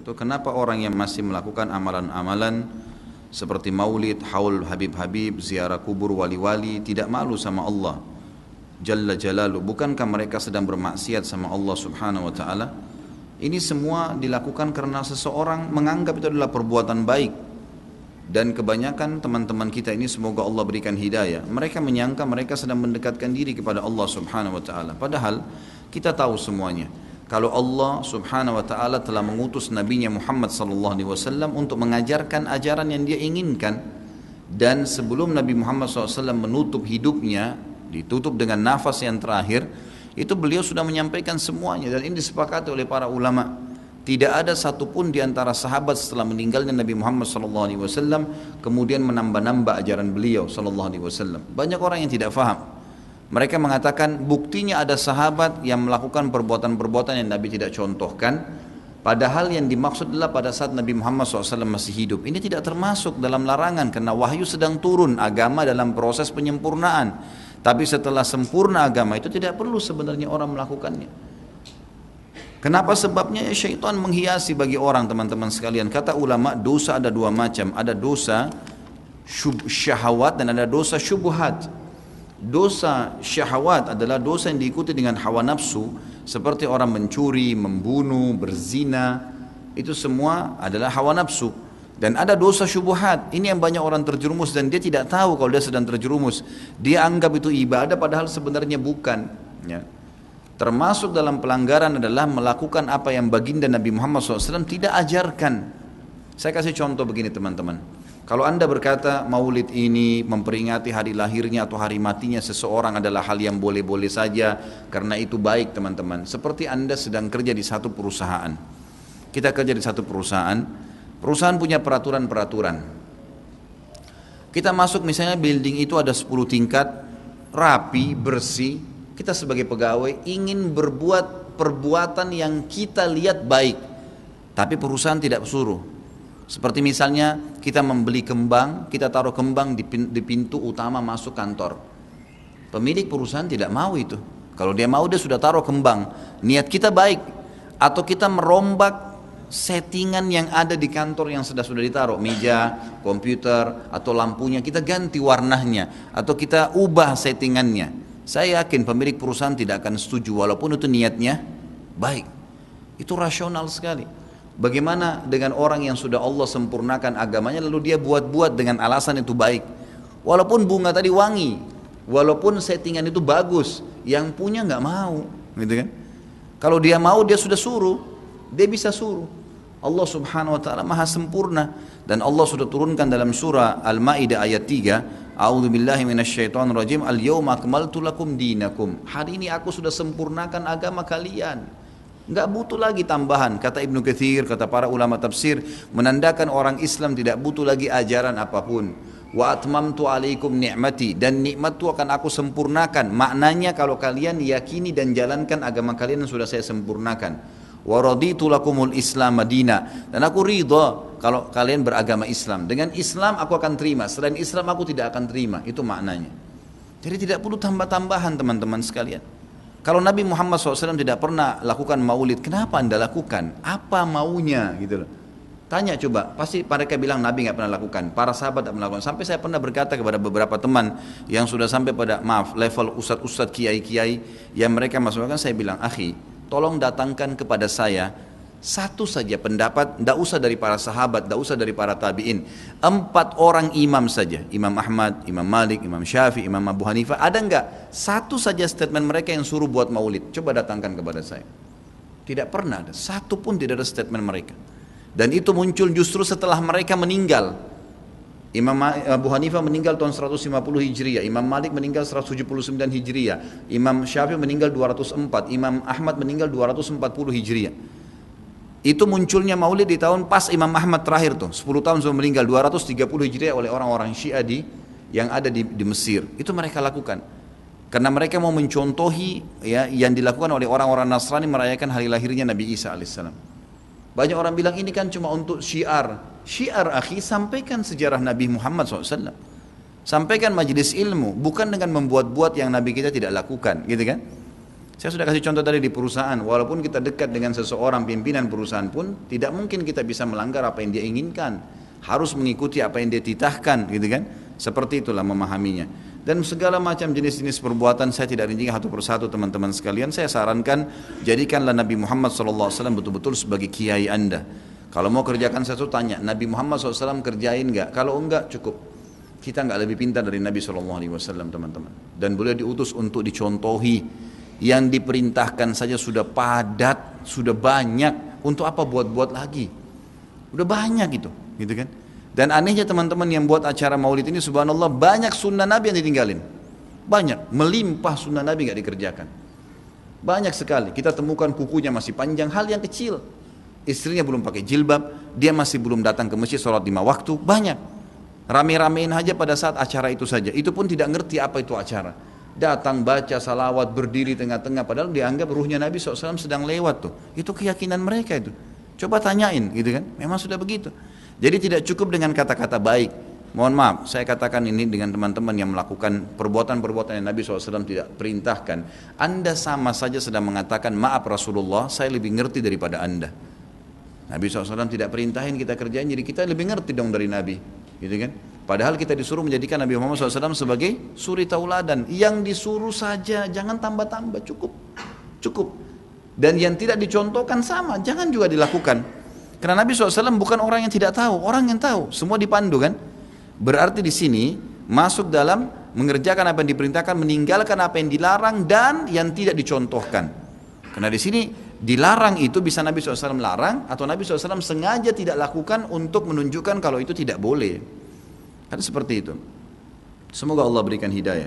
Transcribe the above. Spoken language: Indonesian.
wabarakatuh. Kenapa orang yang masih melakukan amalan-amalan seperti maulid, haul Habib-Habib, ziarah kubur wali-wali tidak malu sama Allah Jalla Jalalu? Bukankah mereka sedang bermaksiat sama Allah Subhanahu wa Ta'ala? Ini semua dilakukan karena seseorang menganggap itu adalah perbuatan baik. Dan kebanyakan teman-teman kita ini, semoga Allah berikan hidayah, mereka menyangka mereka sedang mendekatkan diri kepada Allah Subhanahu wa Ta'ala. Padahal kita tahu semuanya, kalau Allah Subhanahu wa Ta'ala telah mengutus Nabi-Nya Muhammad sallallahu alaihi wasallam untuk mengajarkan ajaran yang Dia inginkan, dan sebelum Nabi Muhammad SAW menutup hidupnya, ditutup dengan nafas yang terakhir, itu beliau sudah menyampaikan semuanya, dan ini disepakati oleh para ulama. Tidak ada satupun di antara sahabat setelah meninggalnya Nabi Muhammad SAW kemudian menambah-nambah ajaran beliau SAW. Banyak orang yang tidak faham. Mereka mengatakan buktinya ada sahabat yang melakukan perbuatan-perbuatan yang Nabi tidak contohkan, padahal yang dimaksud adalah pada saat Nabi Muhammad SAW masih hidup. Ini tidak termasuk dalam larangan karena wahyu sedang turun, agama dalam proses penyempurnaan. Tapi setelah sempurna agama itu tidak perlu sebenarnya orang melakukannya. Kenapa? Sebabnya ya syaitan menghiasi bagi orang, teman-teman sekalian. Kata ulama, dosa ada dua macam. Ada dosa syahwat dan ada dosa syubhat. Dosa syahwat adalah dosa yang diikuti dengan hawa nafsu, seperti orang mencuri, membunuh, berzina. Itu semua adalah hawa nafsu. Dan ada dosa syubhat. Ini yang banyak orang terjerumus dan dia tidak tahu kalau dia sedang terjerumus. Dia anggap itu ibadah padahal sebenarnya bukan, ya. Termasuk dalam pelanggaran adalah melakukan apa yang baginda Nabi Muhammad SAW tidak ajarkan. Saya kasih contoh begini, teman-teman. Kalau anda berkata maulid ini memperingati hari lahirnya atau hari matinya seseorang adalah hal yang boleh-boleh saja karena itu baik, teman-teman. Seperti anda sedang kerja di satu perusahaan. Kita kerja di satu perusahaan. Perusahaan punya peraturan-peraturan. Kita masuk misalnya building itu ada 10 tingkat, rapi, bersih. Kita sebagai pegawai ingin berbuat perbuatan yang kita lihat baik, tapi perusahaan tidak suruh. Seperti misalnya kita membeli kembang, kita taruh kembang di pintu utama masuk kantor. Pemilik perusahaan tidak mau itu. Kalau dia mau dia sudah taruh kembang. Niat kita baik. Atau kita merombak settingan yang ada di kantor yang sudah ditaruh. Meja, komputer, atau lampunya kita ganti warnanya. Atau kita ubah settingannya. Saya yakin pemilik perusahaan tidak akan setuju walaupun itu niatnya baik. Itu rasional sekali. Bagaimana dengan orang yang sudah Allah sempurnakan agamanya lalu dia buat-buat dengan alasan itu baik. Walaupun bunga tadi wangi, walaupun settingan itu bagus, yang punya nggak mau, gitu kan? Kalau dia mau dia sudah suruh, dia bisa suruh. Allah Subhanahu wa Ta'ala maha sempurna, dan Allah sudah turunkan dalam surah Al-Maidah ayat 3, A'udzubillahi minasyaitonirrajim, al-yawma akmaltu lakum dinakum. Hari ini aku sudah sempurnakan agama kalian. Enggak butuh lagi tambahan. Kata Ibnu Katsir, kata para ulama tafsir, menandakan orang Islam tidak butuh lagi ajaran apapun. Wa atmamtu alaikum ni'mati, dan nikmatku akan aku sempurnakan. Maknanya kalau kalian yakini dan jalankan agama kalian yang sudah saya sempurnakan. Wa raditu lakumul Islam madina, dan aku ridha kalau kalian beragama Islam. Dengan Islam aku akan terima, selain Islam aku tidak akan terima. Itu maknanya. Jadi tidak perlu tambah-tambahan, teman-teman sekalian. Kalau Nabi Muhammad SAW tidak pernah lakukan maulid, kenapa anda lakukan? Apa maunya? Gitu loh. Tanya coba, pasti mereka bilang Nabi nggak pernah lakukan, para sahabat tidak melakukan. Sampai saya pernah berkata kepada beberapa teman yang sudah sampai pada level ustadz-ustadz, kiai-kiai yang mereka masukkan, saya bilang, akhi, tolong datangkan kepada saya satu saja pendapat, tidak usah dari para sahabat, tidak usah dari para tabi'in, 4 orang imam saja, Imam Ahmad, Imam Malik, Imam Syafi'i, Imam Abu Hanifah, ada enggak satu saja statement mereka yang suruh buat maulid? Coba datangkan kepada saya. Tidak pernah ada, satu pun tidak ada statement mereka. Dan itu muncul justru setelah mereka meninggal. Imam Abu Hanifah meninggal tahun 150 Hijriah, Imam Malik meninggal 179 Hijriah, Imam Syafi'i meninggal 204, Imam Ahmad meninggal 240 Hijriah. Itu munculnya maulid di tahun pas Imam Ahmad terakhir tuh, 10 tahun sebelum meninggal, 230 Hijriah, oleh orang-orang Syiah yang ada di Mesir. Itu mereka lakukan. Karena mereka mau mencontohi ya, yang dilakukan oleh orang-orang Nasrani merayakan hari lahirnya Nabi Isa alaihissalam. Banyak orang bilang ini kan cuma untuk syiar. Syiar akhi, sampaikan sejarah Nabi Muhammad SAW. Sampaikan majelis ilmu, bukan dengan membuat-buat yang Nabi kita tidak lakukan, gitu kan? Saya sudah kasih contoh tadi di perusahaan, walaupun kita dekat dengan seseorang pimpinan perusahaan pun tidak mungkin kita bisa melanggar apa yang dia inginkan. Harus mengikuti apa yang dia titahkan, gitu kan? Seperti itulah memahaminya. Dan segala macam jenis-jenis perbuatan saya tidak rinci satu persatu teman-teman sekalian. Saya sarankan jadikanlah Nabi Muhammad SAW betul-betul sebagai kiai Anda. Kalau mau kerjakan sesuatu tanya Nabi Muhammad SAW kerjain enggak? Kalau enggak cukup. Kita enggak lebih pintar dari Nabi SAW teman-teman. Dan beliau diutus untuk dicontohi. Yang diperintahkan saja sudah padat, sudah banyak. Untuk apa buat-buat lagi? Udah banyak gitu kan? Dan anehnya teman-teman yang buat acara maulid ini subhanallah banyak sunnah Nabi yang ditinggalin. Banyak, melimpah sunnah Nabi nggak dikerjakan. Banyak sekali, kita temukan kukunya masih panjang, hal yang kecil. Istrinya belum pakai jilbab, dia masih belum datang ke masjid sholat 5 waktu, banyak. Rame-ramein aja pada saat acara itu saja, itu pun tidak ngerti apa itu acara. Datang baca salawat, berdiri tengah-tengah, padahal dianggap ruhnya Nabi SAW sedang lewat tuh. Itu keyakinan mereka itu. Coba tanyain gitu kan, memang sudah begitu. Jadi tidak cukup dengan kata-kata baik. Mohon maaf, saya katakan ini dengan teman-teman yang melakukan perbuatan-perbuatan yang Nabi SAW tidak perintahkan. Anda sama saja sedang mengatakan, maaf Rasulullah, saya lebih ngerti daripada Anda. Nabi SAW tidak perintahin kita kerjain, jadi kita lebih ngerti dong dari Nabi. Gitu kan? Padahal kita disuruh menjadikan Nabi Muhammad SAW sebagai suri tauladan. Yang disuruh saja, jangan tambah-tambah, cukup. Dan yang tidak dicontohkan sama, jangan juga dilakukan. Karena Nabi SAW bukan orang yang tidak tahu, orang yang tahu, semua dipandu kan. Berarti di sini masuk dalam mengerjakan apa yang diperintahkan, meninggalkan apa yang dilarang dan yang tidak dicontohkan. Karena di sini dilarang itu bisa Nabi SAW larang atau Nabi SAW sengaja tidak lakukan untuk menunjukkan kalau itu tidak boleh. Kan seperti itu. Semoga Allah berikan hidayah.